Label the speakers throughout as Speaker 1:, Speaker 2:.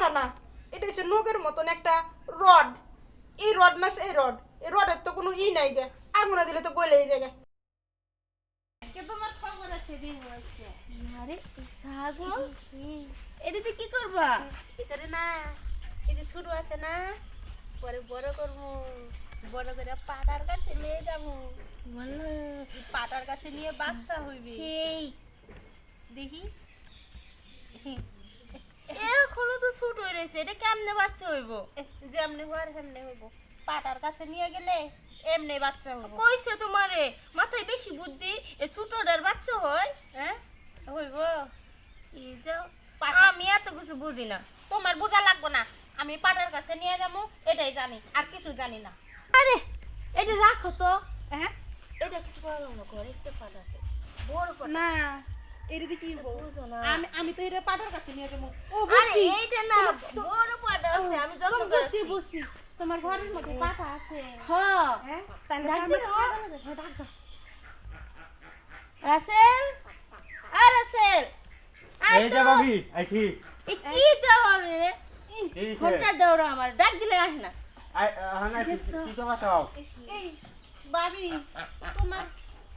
Speaker 1: পাঠা না, এটা হচ্ছে নখের মতন একটা রড। এই রড না এই রড, এই রডের তো কোনো ই নাই গে, আগুনে দিলে তো গলেই যায় গে।
Speaker 2: তোমার খবর আছে দিন হয়েছে।
Speaker 3: আরে ছাগল এটাতে কি করবা?
Speaker 2: এটারে না, এটা ছোট আছে না, পরে বড় করবো, বড় করে পাটার কাছে নিয়ে যাবো।
Speaker 3: বলো
Speaker 2: পাটার কাছে নিয়ে বাচ্চা হইবে।
Speaker 3: সেই
Speaker 2: দেখি
Speaker 3: এখনো তো ছোট হয়ে রয়েছে, এটা কেমনে বাচ্চা হইব?
Speaker 2: যেমনি হওয়ার সেমনি হইব। পাটার কাছে নিয়ে গেলে এমনি বাচ্চা হইব।
Speaker 3: কইছে তোমারে মাথায় বেশি বুদ্ধি, এ ছোটটার বাচ্চা হয়?
Speaker 2: হ্যাঁ হইব।
Speaker 3: এই যাও,
Speaker 2: পাটা-
Speaker 3: আমি এত কিছু বুঝি না।
Speaker 2: তোমার বোঝা লাগবে না, আমি পাটার কাছে নিয়ে যাবো, এটাই জানি, আর কিছু জানি না।
Speaker 3: আরে এটা রাখো তো।
Speaker 2: হ্যাঁ
Speaker 3: এটা কিছু করো না, ঘরে একটা পাট আছে, বড় পাট।
Speaker 2: না, এটা দিয়ে কি হইব?
Speaker 3: বুঝো না।
Speaker 2: আমি তো এটা পাটার কাছে নিয়ে যাবো। ও
Speaker 3: আরে
Speaker 2: বুঝছি,
Speaker 3: এইটা না, বড় পাট আছে, আমি যত
Speaker 2: বুঝছি
Speaker 3: করছি।
Speaker 2: বুঝছি, তোমার ঘরের মধ্যে পাটা আছে।
Speaker 3: হ্যাঁ
Speaker 2: হ্যাঁ তাহলে
Speaker 3: ডাক
Speaker 2: আমার
Speaker 3: দিও।
Speaker 2: ছাগলের- হ্যাঁ, ডাক দাও।
Speaker 3: রাসেল, আ রাসেল, আয়
Speaker 4: এই
Speaker 3: তো।
Speaker 4: যে ভাবি আইছি
Speaker 3: এ কি দাও রে?
Speaker 4: এই যে
Speaker 3: ঘন্টা দাও আমার, ডাক দিলে আসে না।
Speaker 4: হানা কি তো বাতাও
Speaker 2: এই বাবি, তোমার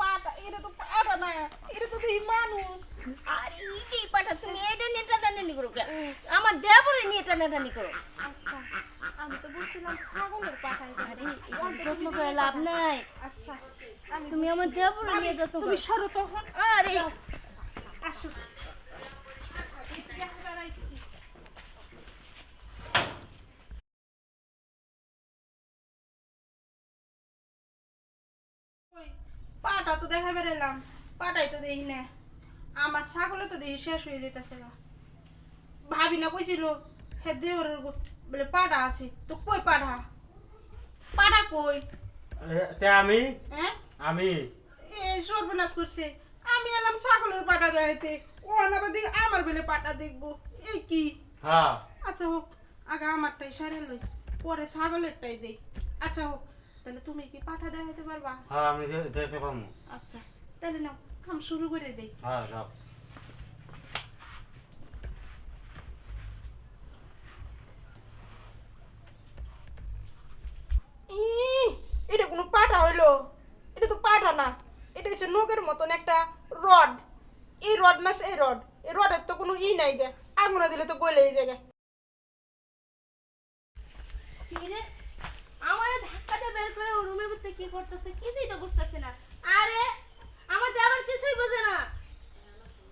Speaker 2: পাটা, এটা তো পাটা না, এটা তো দেখি মানুষ।
Speaker 3: আরে এই পাটা তুমি এটা নিয়ে টানাটানি করো কেন? আমার দেবরে নিয়ে টানাটানি করো।
Speaker 2: আচ্ছা, আমি তো বলছিলাম ছাগলের পাটা।
Speaker 3: আরে এই যত্ন করে লাভ নাই,
Speaker 2: আচ্ছা, আমি
Speaker 3: তুমি আমার দেবরে নিয়ে যত্ন
Speaker 2: তুমি
Speaker 3: করো।
Speaker 2: সরো তখন।
Speaker 3: আরে
Speaker 2: আসো, একবার আইছি। ওই, পাটা তো দেখা বেড়ালাম, পাটাই তো দেখি না। আমার ছাগলে তো দেখি শেষ হয়ে যেতেছে না। ভাবি না কইছিল হে দেওর বলে পাটা আছে, তো কই পাটা? পাটা কই?
Speaker 4: তে আমি
Speaker 2: হ্যাঁ
Speaker 4: আমি
Speaker 2: এই সর্বনাশ করছে। আমি এলাম ছাগলের পাটা দেখাইতে, ও আবার দিকে আমার বেলে পাটা দেখবো। এই কি?
Speaker 4: হ্যাঁ
Speaker 2: আচ্ছা হোক, আগে আমারটাই সারে লই, পরে ছাগলেরটাই দেই। আচ্ছা হোক, তাহলে তুমি কি পাঠা দেখাইতে পারবা?
Speaker 4: হ্যাঁ আমি যেতে পারবো।
Speaker 2: আচ্ছা তাহলে নাও, কাম শুরু করে দেই।
Speaker 4: হ্যাঁ যাও
Speaker 1: ই, এটা কোনো পাঠা হইলো? এটা তো পাঠা না, এটা হচ্ছে নখের মতন একটা রড। এই রড না এই রড, এই রডের তো কোনো ই নাই গে, আগুনে দিলে তো গলেই যায় গে।
Speaker 3: কিরে আমারে ধাক্কা দিয়ে বের করে ও রুমের ভিতরে কি করতেছে কিছুই তো বুঝতেছে না। আরে আমার দেবর কিছুই বোঝে না।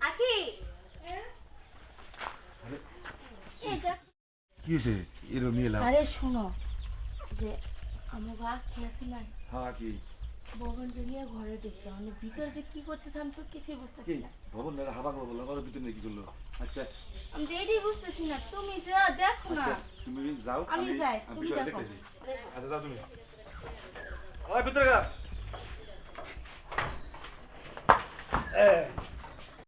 Speaker 3: আকি এটা
Speaker 5: কি হয়েছে এরকম নিয়ে এলাম?
Speaker 3: আরে শোনো, যে আমার আখি আছে না,
Speaker 5: হ্যাঁ কি
Speaker 3: ভবনটা নিয়ে ঘরে ঢুকছে, মানে ভিতরে যে কি করতেছে আমি তো কিছুই বুঝতেছি
Speaker 5: কি
Speaker 3: না।
Speaker 5: ভবন না হাবা বললো আমার ভিতরে কি করলো? আচ্ছা
Speaker 3: আমি তো এটাই বুঝতেছি না, তুমি যা দেখো না।
Speaker 5: আচ্ছা তুমি যাও,
Speaker 3: আমি যাই,
Speaker 5: আমি
Speaker 3: তুমি
Speaker 5: বিষয়টা
Speaker 3: দেখো।
Speaker 5: দেখতেছি। আচ্ছা যাও তুমি। ওই ভিতরে গা।